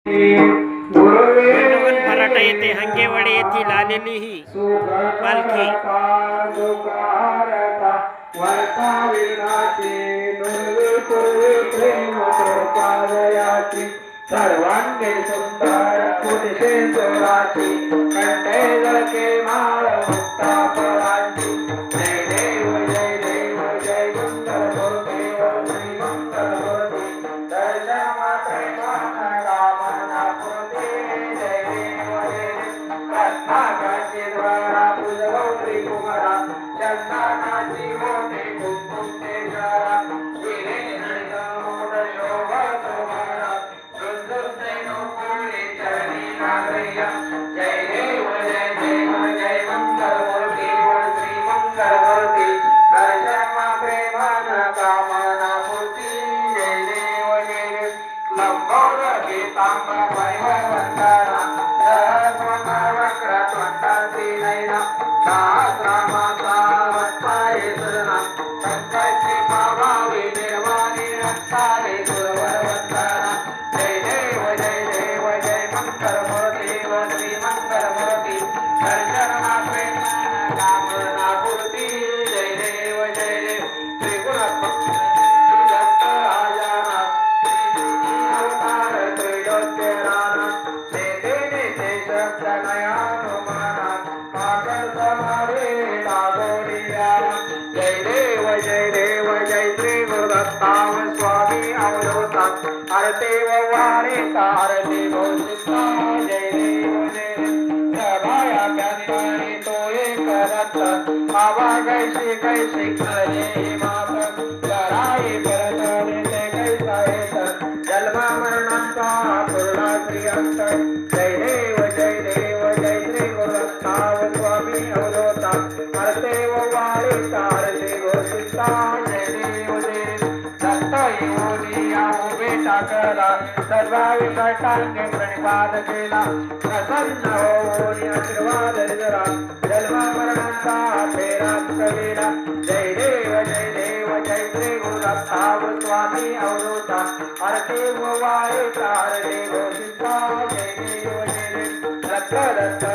बंडवन फराटा येथे हंगेवाडी येथील आलेली ही पालखी सर्वांगे सुंदर पुरुषे जोराची कंठे जळके माळ मुक्ता फळांची जय देव जय मंगल मूर्ती श्री मंगल मूर्ती दर्शन मात्रे मन कामना पूर्ती जय देव रत्नाकाची द्वारा पूजगौरी कुमारा चंदनाची मोठी कुंकुमेश्वरा शिरे मोठ शोभा तुम्हारा जय देव जय मंगल मूर्ती श्री मंगल मूर्ती दर्शन प्रेमान कामना मूर्ती जय देव लंबोर गीतांबर वैभवंदना सहस्वना वक्रतुंडासी नयना सहस्रमासा वत्साय सुरना संकल्पी भावावी निर्वाणी रक्ताले सुरवरवंदना जय देव जय मंगल मूर्ती श्री मंगल मूर्ती दर्शन प्रेमान कामना मूर्ती जय देव त्रिगुणात्मक स्वामी अवधूता आरती वाणी आरती भोसिता जय देव सभाया ज्ञानी तो एक रत्न आवा कैसी करे माप लढाई करत ते कैसा येत जन्म मरणाचा पूर्ण श्रीअंत जय देव जय श्री गुरुनाव स्वामी अवधूता आरती वाणी आरती भोसिता जय देव टाकला सर्व विकटांगे प्रणिपात केला प्रसन्न होऊन आशीर्वाद दिला जन्म मरणाचा फेरा कविला जय देव जय श्री गुरुनाव स्वामी अवधूता आरती वाळी आरती घोषिता जय देव रक्त